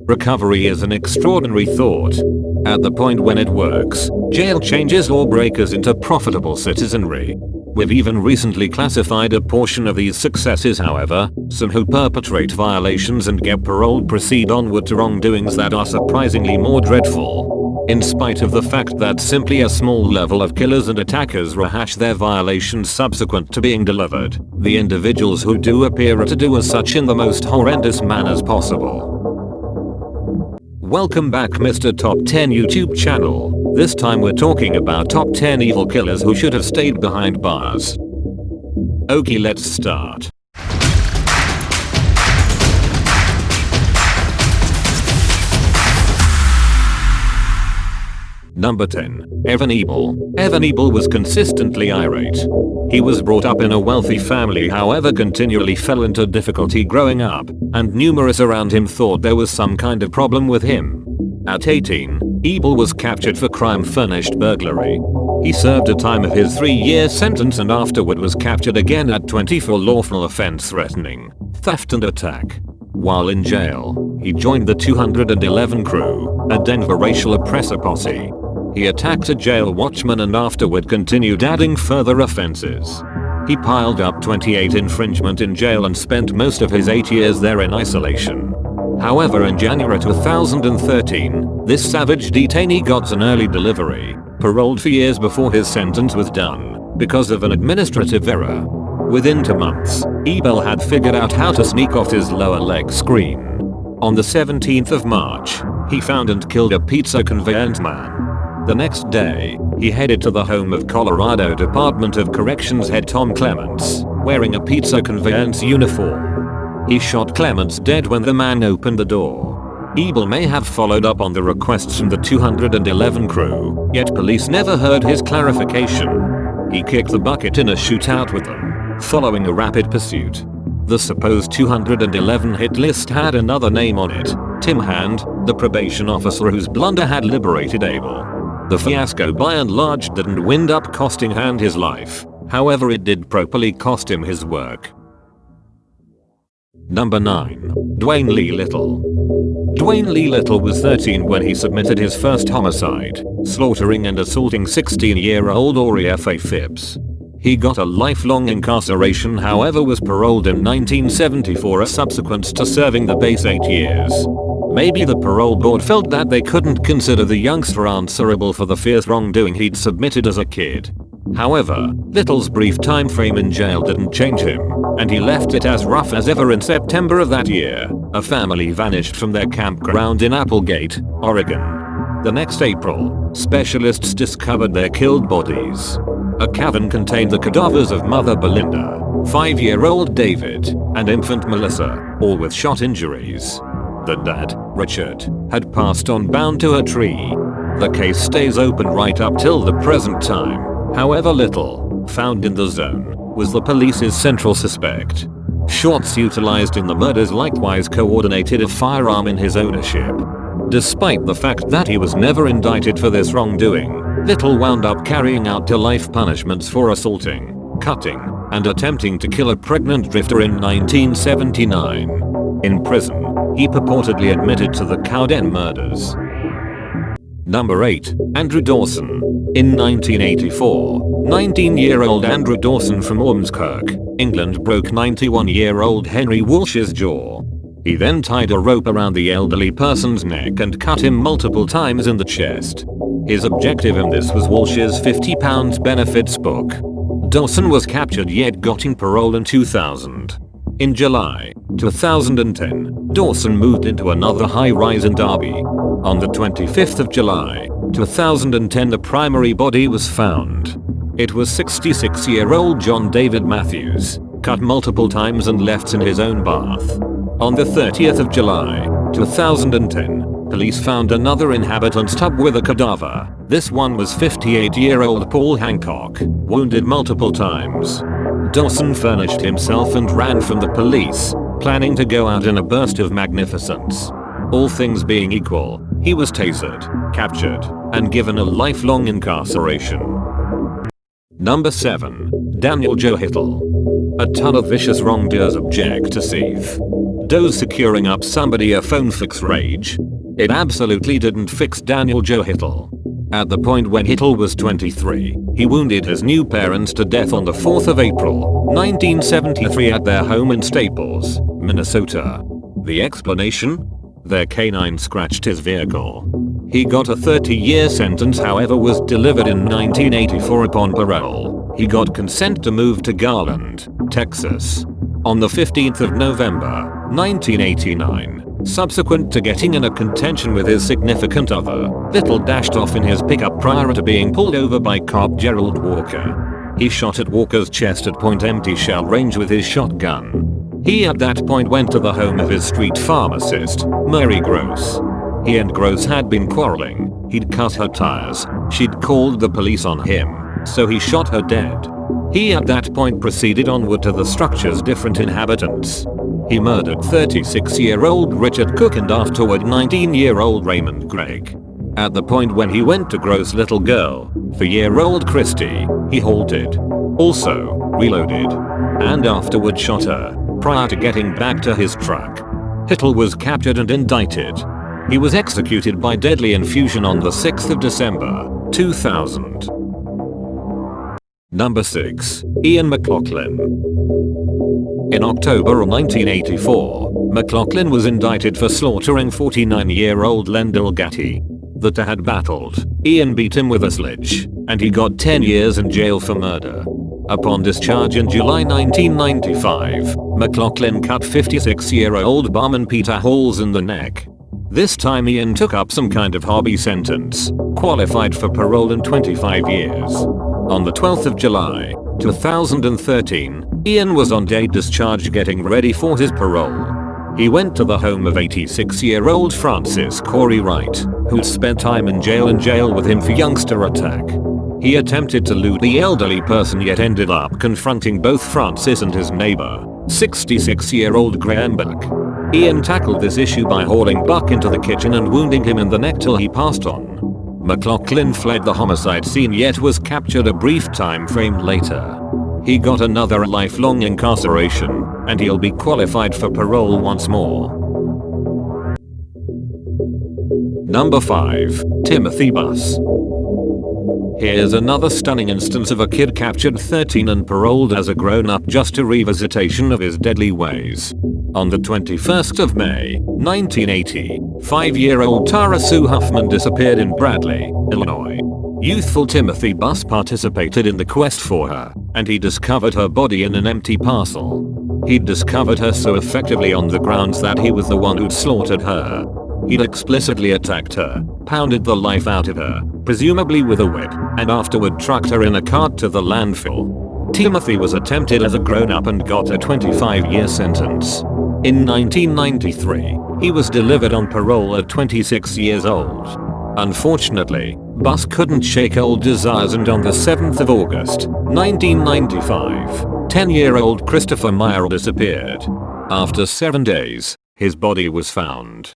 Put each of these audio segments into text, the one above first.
Recovery is an extraordinary thought. At the point when it works, jail changes lawbreakers into profitable citizenry. We've even recently classified a portion of these successes, however. Some who perpetrate violations and get paroled proceed onward to wrongdoings that are surprisingly more dreadful. In spite of the fact that simply a small level of killers and attackers rehash their violations subsequent to being delivered, the individuals who do appear to do as such in the most horrendous manners possible. Welcome back, Mr. Top 10 YouTube channel. This time we're talking about top 10 evil killers who should have stayed behind bars. Okay, let's start. Number 10. Evan Ebel. Evan Ebel was consistently irate. He was brought up in a wealthy family, however continually fell into difficulty growing up, and numerous around him thought there was some kind of problem with him. At 18, Ebel was captured for crime-furnished burglary. He served a time of his 3-year sentence and afterward was captured again at 20 for lawful offense threatening, theft and attack. While in jail, he joined the 211 Crew, a Denver racial oppressor posse. He attacked a jail watchman and afterward continued adding further offenses. He piled up 28 infringement in jail and spent most of his 8 years there in isolation. However, in January 2013, this savage detainee got an early delivery, paroled for years before his sentence was done, because of an administrative error. Within 2 months, Ebel had figured out how to sneak off his lower leg screen. On the 17th of March, he found and killed a pizza conveyance man. The next day, he headed to the home of Colorado Department of Corrections head Tom Clements, wearing a pizza conveyance uniform. He shot Clements dead when the man opened the door. Ebel may have followed up on the requests from the 211 Crew, yet police never heard his clarification. He kicked the bucket in a shootout with them, following a rapid pursuit. The supposed 211 hit list had another name on it, Tim Hand, the probation officer whose blunder had liberated Ebel. The fiasco by and large didn't wind up costing Hand his life, however it did properly cost him his work. Number 9. Dwayne Lee Little. Dwayne Lee Little was 13 when he submitted his first homicide, slaughtering and assaulting 16-year-old Ori F.A. Phipps. He got a lifelong incarceration, however was paroled in 1974 as subsequent to serving the base 8 years. Maybe the parole board felt that they couldn't consider the youngster answerable for the fierce wrongdoing he'd submitted as a kid. However, Little's brief time frame in jail didn't change him, and he left it as rough as ever. In September of that year, a family vanished from their campground in Applegate, Oregon. The next April, specialists discovered their killed bodies. A cavern contained the cadavers of Mother Belinda, 5-year-old David, and infant Melissa, all with shot injuries. The dad, Richard, had passed on bound to a tree. The case stays open right up till the present time. However, Little, found in the zone, was the police's central suspect. Shots utilized in the murders likewise coordinated a firearm in his ownership. Despite the fact that he was never indicted for this wrongdoing, Little wound up carrying out life punishments for assaulting, cutting, and attempting to kill a pregnant drifter in 1979. In prison, he purportedly admitted to the Cowden murders. Number 8. Andrew Dawson. In 1984, 19-year-old Andrew Dawson from Ormskirk, England broke 91-year-old Henry Walsh's jaw. He then tied a rope around the elderly person's neck and cut him multiple times in the chest. His objective in this was Walsh's £50 benefits book. Dawson was captured yet got parole in 2000. In July 2010, Dawson moved into another high-rise in Derby. On the 25th of July 2010, the primary body was found. It was 66-year-old John David Matthews, cut multiple times and left in his own bath. On the 30th of July 2010, police found another inhabitant's tub with a cadaver. This one was 58-year-old Paul Hancock, wounded multiple times. Dawson furnished himself and ran from the police, planning to go out in a burst of magnificence. All things being equal, he was tasered, captured, and given a lifelong incarceration. Number 7. Daniel Joe Hittle. A ton of vicious wrongdoers object to safe. does securing up somebody a phone fix rage? It absolutely didn't fix Daniel Joe Hittel. At the point when Hittel was 23, he wounded his new parents to death on the 4th of April, 1973 at their home in Staples, Minnesota. The explanation? Their canine scratched his vehicle. He got a 30-year sentence, however was delivered in 1984 upon parole. He got consent to move to Garland, Texas. On the 15th of November, 1989, subsequent to getting in a contention with his significant other, Little dashed off in his pickup prior to being pulled over by cop Gerald Walker. He shot at Walker's chest at point empty shell range with his shotgun. He at that point went to the home of his street pharmacist, Mary Gross. He and Gross had been quarreling. He'd cut her tires. She'd called the police on him, so he shot her dead. He at that point proceeded onward to the structure's different inhabitants. He murdered 36-year-old Richard Cook and afterward 19-year-old Raymond Gregg. At the point when he went to Gross' little girl, 4-year-old Christy, he halted. Also, reloaded. And afterward shot her, prior to getting back to his truck. Hittel was captured and indicted. He was executed by deadly infusion on the 6th of December, 2000. Number 6. Ian McLaughlin. In October of 1984, McLaughlin was indicted for slaughtering 49-year-old Len Delgatti. The two had battled. Ian beat him with a sledge, and he got 10 years in jail for murder. Upon discharge in July 1995, McLaughlin cut 56-year-old barman Peter Halls in the neck. This time Ian took up some kind of hobby sentence, qualified for parole in 25 years. On the 12th of July, 2013, Ian was on day discharge getting ready for his parole. He went to the home of 86-year-old Francis Corey Wright, who'd spent time in jail with him for youngster attack. He attempted to loot the elderly person yet ended up confronting both Francis and his neighbor, 66-year-old Graham Buck. Ian tackled this issue by hauling Buck into the kitchen and wounding him in the neck till he passed on. McLaughlin fled the homicide scene yet was captured a brief time frame later. He got another lifelong incarceration, and he'll be qualified for parole once more. Number 5. Timothy Buss. Here's another stunning instance of a kid captured 13 and paroled as a grown-up just a revisitation of his deadly ways. On the 21st of May, 1980, 5-year-old Tara Sue Huffman disappeared in Bradley, Illinois. Youthful Timothy Buss participated in the quest for her, and he discovered her body in an empty parcel. He'd discovered her so effectively on the grounds that he was the one who'd slaughtered her. He'd explicitly attacked her, pounded the life out of her, presumably with a whip, and afterward trucked her in a cart to the landfill. Timothy was attempted as a grown-up and got a 25-year sentence. In 1993, he was delivered on parole at 26 years old. Unfortunately, Buss couldn't shake old desires and on the 7th of August, 1995, 10-year-old Christopher Meyer disappeared. After 7 days, his body was found.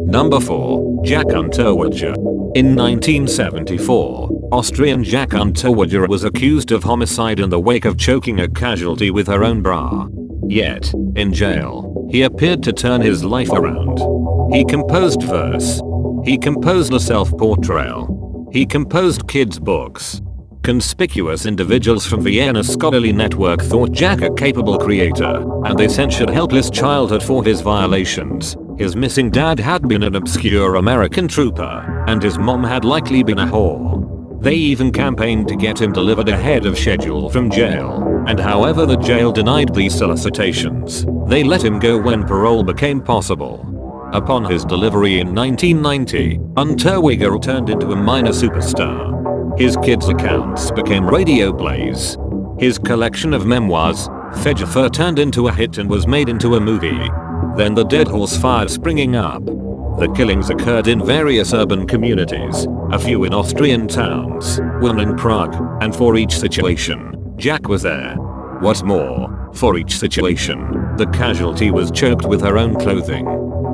Number 4. Jack Unterweger. In 1974, Austrian Jack Unterweger was accused of homicide in the wake of choking a casualty with her own bra. Yet, in jail, he appeared to turn his life around. He composed verse. He composed a self-portrayal. He composed kids' books. Conspicuous individuals from Vienna's scholarly network thought Jack a capable creator, and they censured helpless childhood for his violations. His missing dad had been an obscure American trooper, and his mom had likely been a whore. They even campaigned to get him delivered ahead of schedule from jail, and however the jail denied these solicitations, they let him go when parole became possible. Upon his delivery in 1990, Unterweger turned into a minor superstar. His kids' accounts became radio plays. His collection of memoirs, Fedgefer, turned into a hit and was made into a movie. Then the dead horse fired springing up. The killings occurred in various urban communities, a few in Austrian towns, one in Prague, and for each situation, Jack was there. What's more, for each situation, the casualty was choked with her own clothing.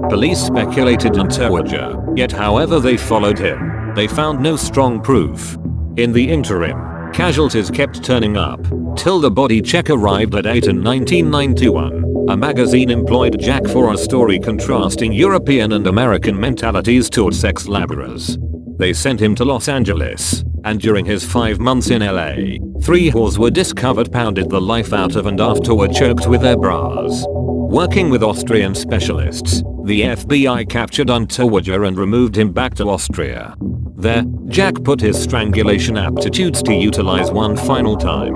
Police speculated Unterweger, yet however they followed him, they found no strong proof. In the interim, Casualties kept turning up, till the body check arrived at 8 in 1991. A magazine employed Jack for a story contrasting European and American mentalities toward sex laborers. They sent him to Los Angeles, and during his 5 months in LA, 3 whores were discovered pounded the life out of and afterward choked with their bras. Working with Austrian specialists, the FBI captured Unterweger and removed him back to Austria. There, Jack put his strangulation aptitudes to utilize one final time.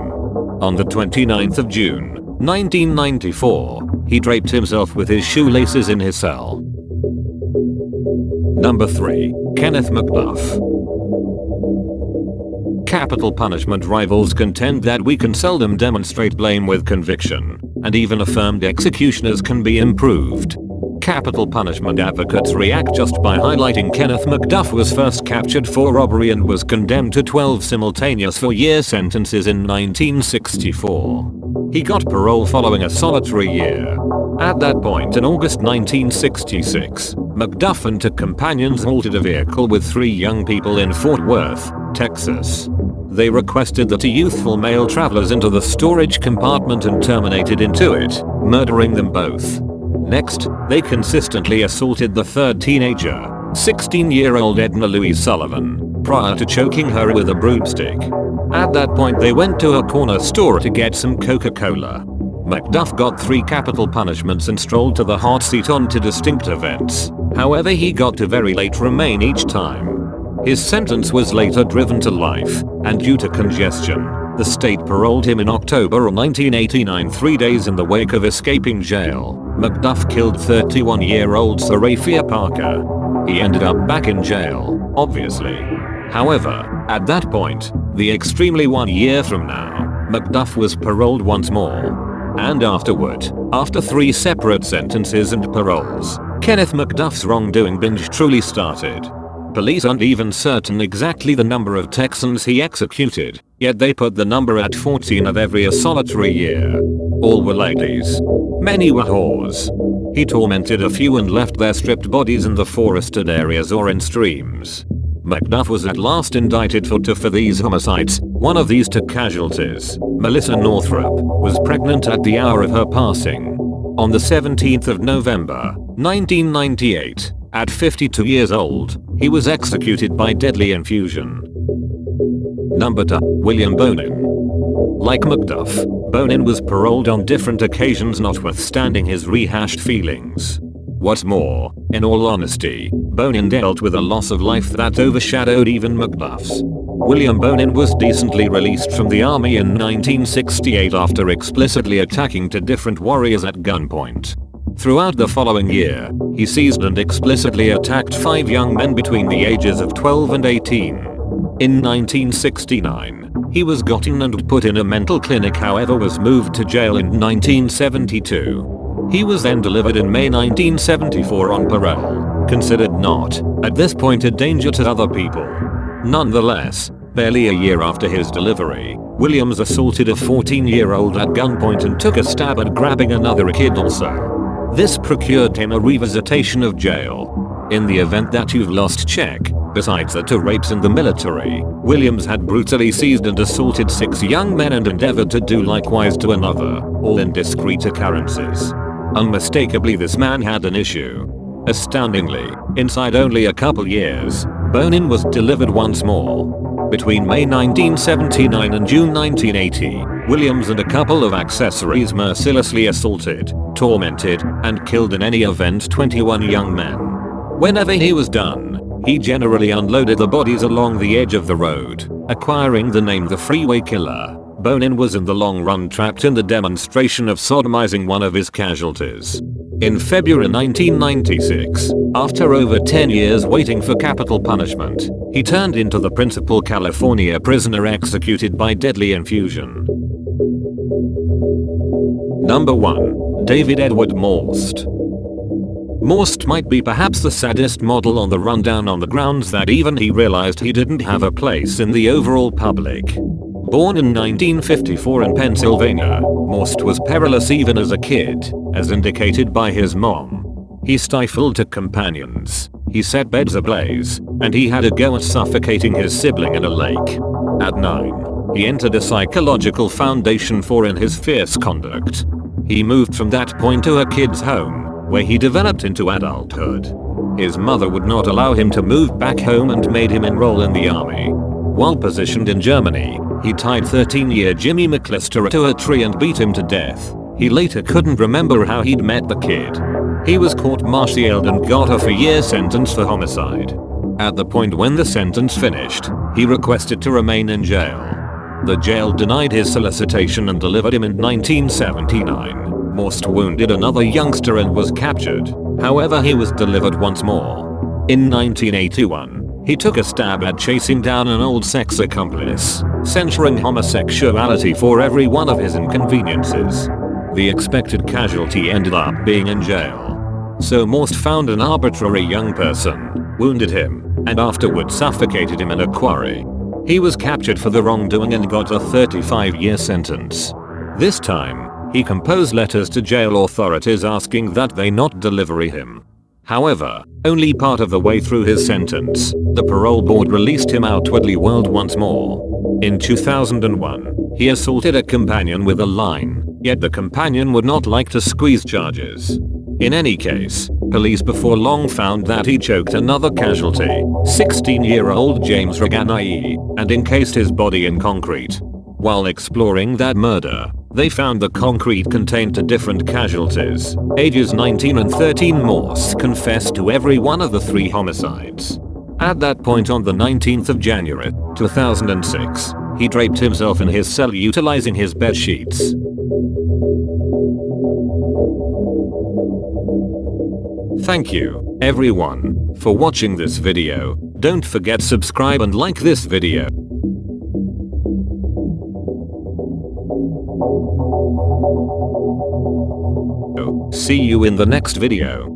On the 29th of June, 1994, he draped himself with his shoelaces in his cell. Number 3. Kenneth McDuff. Capital punishment rivals contend that we can seldom demonstrate blame with conviction, and even affirmed executioners can be improved. Capital punishment advocates react just by highlighting Kenneth McDuff was first captured for robbery and was condemned to 12 simultaneous 4-year sentences in 1964. He got parole following a solitary year. At that point in August 1966, McDuff and 2 companions halted a vehicle with 3 young people in Fort Worth, Texas. They requested the 2 youthful male travelers into the storage compartment and terminated into it, murdering them both. Next, they consistently assaulted the 3rd teenager, 16-year-old Edna Louise Sullivan, prior to choking her with a broomstick. At that point they went to a corner store to get some Coca-Cola. McDuff got 3 capital punishments and strolled to the hot seat on 2 distinct events. However, he got to very late remain each time. His sentence was later driven to life, and due to congestion, the state paroled him in October 1989. 3 days in the wake of escaping jail, McDuff killed 31-year-old Sarafia Parker. He ended up back in jail, obviously. However, at that point, the extremely 1 year from now, McDuff was paroled once more. And afterward, after 3 separate sentences and paroles, Kenneth McDuff's wrongdoing binge truly started. Police aren't even certain exactly the number of Texans he executed, yet they put the number at 14 of every solitary year. All were ladies. Many were whores. He tormented a few and left their stripped bodies in the forested areas or in streams. McDuff was at last indicted for these homicides. One of these 2 casualties, Melissa Northrup, was pregnant at the hour of her passing. On the 17th of November, 1998, at 52 years old, he was executed by deadly infusion. Number 2. William Bonin. Like McDuff, Bonin was paroled on different occasions notwithstanding his rehashed feelings. What's more, in all honesty, Bonin dealt with a loss of life that overshadowed even McDuff's. William Bonin was decently released from the army in 1968 after explicitly attacking 2 different warriors at gunpoint. Throughout the following year, he seized and explicitly attacked 5 young men between the ages of 12 and 18. In 1969, he was gotten and put in a mental clinic, however was moved to jail in 1972. He was then delivered in May 1974 on parole, considered not, at this point, a danger to other people. Nonetheless, barely a year after his delivery, Williams assaulted a 14-year-old at gunpoint and took a stab at grabbing another kid also. This procured him a revisitation of jail. In the event that you've lost check, besides the 2 rapes in the military, Williams had brutally seized and assaulted 6 young men and endeavored to do likewise to another, all in discrete occurrences. Unmistakably, this man had an issue. Astoundingly, inside only a couple years, Bonin was delivered once more. Between May 1979 and June 1980, Williams and a couple of accessories mercilessly assaulted, tormented, and killed in any event 21 young men. Whenever he was done, he generally unloaded the bodies along the edge of the road, acquiring the name the Freeway Killer. Bonin was in the long run trapped in the demonstration of sodomizing one of his casualties. In February 1996, after over 10 years waiting for capital punishment, he turned into the principal California prisoner executed by deadly infusion. Number 1. David Edward Morst. Morst might be perhaps the saddest model on the rundown on the grounds that even he realized he didn't have a place in the overall public. Born in 1954 in Pennsylvania, Morst was perilous even as a kid, as indicated by his mom. He stifled 2 companions, he set beds ablaze, and he had a go at suffocating his sibling in a lake. At 9, he entered a psychological foundation for in his fierce conduct. He moved from that point to a kid's home, where he developed into adulthood. His mother would not allow him to move back home and made him enroll in the army. While positioned in Germany, he tied 13-year Jimmy McClister to a tree and beat him to death. He later couldn't remember how he'd met the kid. He was court-martialed and got a 4-year sentence for homicide. At the point when the sentence finished, he requested to remain in jail. The jail denied his solicitation and delivered him in 1979. Most wounded another youngster and was captured. However, he was delivered once more. In 1981, he took a stab at chasing down an old sex accomplice, censuring homosexuality for every one of his inconveniences. The expected casualty ended up being in jail. So Morse found an arbitrary young person, wounded him, and afterwards suffocated him in a quarry. He was captured for the wrongdoing and got a 35-year sentence. This time, he composed letters to jail authorities asking that they not deliver him. However, only part of the way through his sentence, the parole board released him outwardly world once more. In 2001, he assaulted a companion with a line, yet the companion would not like to squeeze charges. In any case, police before long found that he choked another casualty, 16-year-old James Reganai, and encased his body in concrete. While exploring that murder, they found the concrete contained two different casualties. Ages 19 and 13, Morse confessed to every one of the 3 homicides. At that point on the 19th of January, 2006, he draped himself in his cell utilizing his bed sheets. Thank you, everyone, for watching this video. Don't forget subscribe and like this video. See you in the next video.